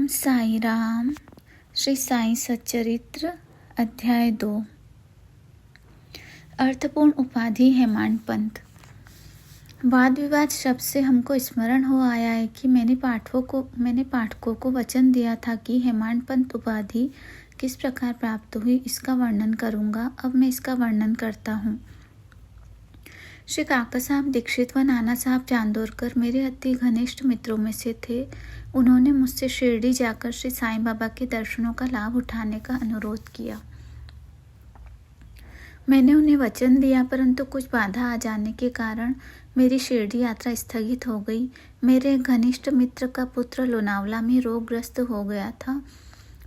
साई राम। श्री साई सच्चरित्र अध्याय 2। अर्थपूर्ण उपाधि हेमाडपंत। वाद विवाद शब्द से हमको स्मरण हो आया है कि मैंने पाठकों को वचन दिया था कि हेमाडपंत उपाधि किस प्रकार प्राप्त हुई इसका वर्णन करूंगा। अब मैं इसका वर्णन करता हूँ। श्री काका साहब दीक्षित व नाना साहब चांदोरकर मेरे अति घनिष्ठ मित्रों में से थे। उन्होंने मुझसे शिरडी जाकर श्री साईं बाबा के दर्शनों का लाभ उठाने का अनुरोध किया। मैंने उन्हें वचन दिया, परंतु कुछ बाधा आ जाने के कारण मेरी शिरडी यात्रा स्थगित हो गई। मेरे घनिष्ठ मित्र का पुत्र लोनावला में रोगग्रस्त हो गया था।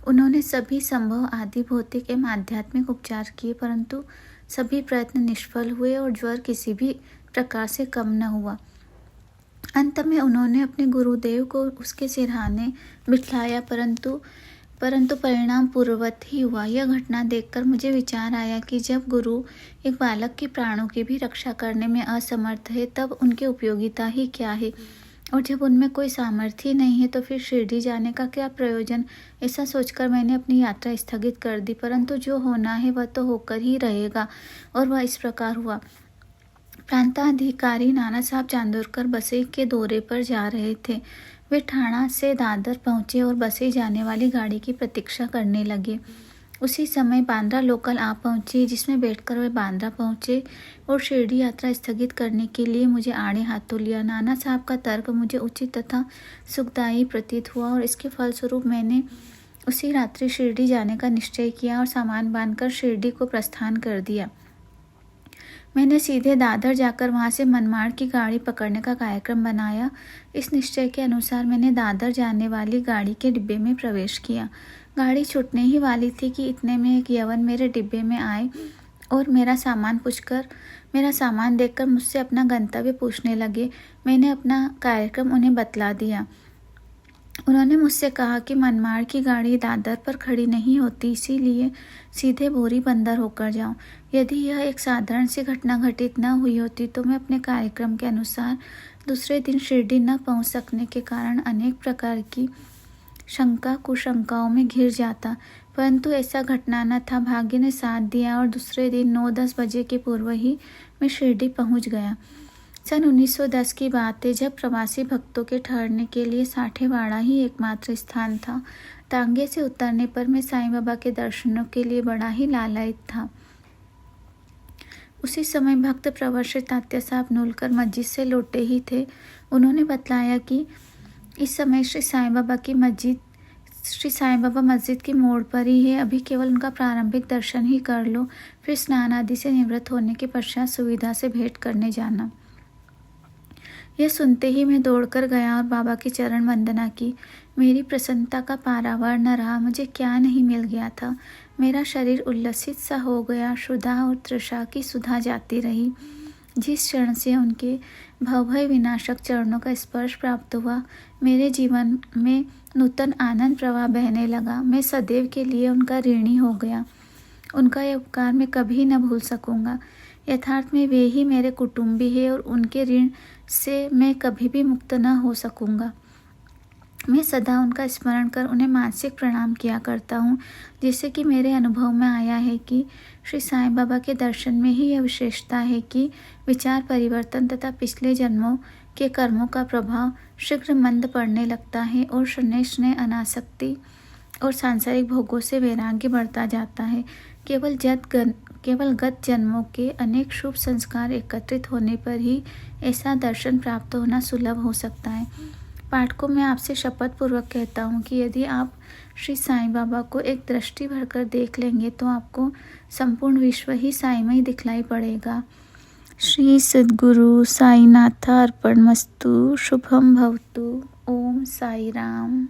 उन्होंने सभी संभव आदि भौतिक एवं आध्यात्मिक उपचार किए, परंतु सभी प्रयत्न निष्फल हुए और ज्वर किसी भी प्रकार से कम न हुआ। अंत में उन्होंने अपने गुरुदेव को उसके सिरहाने बिठाया, परंतु परिणाम पूर्ववत ही हुआ। यह घटना देखकर मुझे विचार आया कि जब गुरु एक बालक के प्राणों की भी रक्षा करने में असमर्थ है, तब उनकी उपयोगिता ही क्या है, और जब उनमें कोई सामर्थ्य ही नहीं है तो फिर शिरडी जाने का क्या प्रयोजन। ऐसा सोचकर मैंने अपनी यात्रा स्थगित कर दी, परंतु जो होना है वह तो होकर ही रहेगा, और वह इस प्रकार हुआ। प्रांताधिकारी नाना साहब चांदोरकर बसई के दौरे पर जा रहे थे। वे ठाणा से दादर पहुंचे और बसई जाने वाली गाड़ी की प्रतीक्षा करने लगे। उसी समय बांद्रा लोकल आ पहुंची, जिसमें बैठकर वे बांद्रा पहुंचे और शिरडी यात्रा स्थगित करने के लिए मुझे आड़े हाथों लिया। नाना साहब का तर्क मुझे उचित तथा सुखदायी प्रतीत हुआ, और इसके फलस्वरूप मैंने उसी रात्रि शिरडी जाने का निश्चय किया और सामान बांधकर शिरडी को प्रस्थान कर दिया। मैंने सीधे दादर जाकर वहां से मनमाड़ की गाड़ी पकड़ने का कार्यक्रम बनाया। इस निश्चय के अनुसार मैंने दादर जाने वाली गाड़ी के डिब्बे में प्रवेश किया। गाड़ी छूटने ही वाली थी कि इतने में एक यवन मेरे डिब्बे में आए और मेरा सामान देखकर मुझसे अपना गंतव्य पूछने लगे। मैंने अपना कार्यक्रम उन्हें बतला दिया। उन्होंने मुझसे कहा कि मनमाड़ की गाड़ी दादर पर खड़ी नहीं होती, इसीलिए सीधे बोरी बंदर होकर जाऊं। यदि यह एक साधारण सी घटना घटित न हुई होती तो मैं अपने कार्यक्रम के अनुसार दूसरे दिन शिरडी न पहुंच सकने के कारण अनेक प्रकार की शंका कुशंकाओं में घिर जाता, परंतु ऐसा घटना न था। भाग्य ने साथ दिया और दूसरे दिन 9-10 बजे के पूर्व ही मैं शिरडी पहुंच गया। सन 1910 की बात है, जब प्रवासी भक्तों के ठहरने के लिए साठेवाड़ा ही एकमात्र स्थान था। तांगे से उतरने पर मैं साईं बाबा के दर्शनों के लिए बड़ा ही लालायित था। उसी समय भक्त प्रवर श्री तात्या साहब नूलकर मस्जिद से लौटे ही थे। उन्होंने बतलाया कि इस समय श्री साईं बाबा मस्जिद की मोड़ पर ही है। अभी केवल उनका प्रारंभिक दर्शन ही कर लो, फिर स्नान आदि से निवृत्त होने के पश्चात सुविधा से भेंट करने जाना। यह सुनते ही मैं दौड़कर गया और बाबा की चरण वंदना की। मेरी प्रसन्नता का पारावार न रहा। मुझे क्या नहीं मिल गया था। मेरा शरीर उल्लसित सा हो गया। क्षुधा और तृषा की सुधा जाती रही। जिस क्षण से उनके भवभय विनाशक चरणों का स्पर्श प्राप्त हुआ, मेरे जीवन में नूतन आनंद प्रवाह बहने लगा। मैं सदैव के लिए उनका ऋणी हो गया। उनका यह उपकार मैं कभी न भूल सकूंगा। यथार्थ में वे ही मेरे कुटुंबी हैं और उनके ऋण से मैं कभी भी मुक्त न हो सकूंगा। मैं सदा उनका स्मरण कर उन्हें मानसिक प्रणाम किया करता हूँ, जिससे कि मेरे अनुभव में आया है कि श्री साईं बाबा के दर्शन में ही यह विशेषता है कि विचार परिवर्तन तथा पिछले जन्मों के कर्मों का प्रभाव शीघ्र मंद पड़ने लगता है और शनैः अनासक्ति और सांसारिक भोगों से वैराग्य बढ़ता जाता है। केवल गत जन्मों के अनेक शुभ संस्कार एकत्रित होने पर ही ऐसा दर्शन प्राप्त होना सुलभ हो सकता है। पाठकों में आपसे शपथ पूर्वक कहता हूँ कि यदि आप श्री साईं बाबा को एक दृष्टि भरकर देख लेंगे तो आपको संपूर्ण विश्व ही साईमय दिखलाई पड़ेगा। श्री सद्गुरु साईनाथ अर्पणमस्तु। शुभम भवतु। ओम साई राम।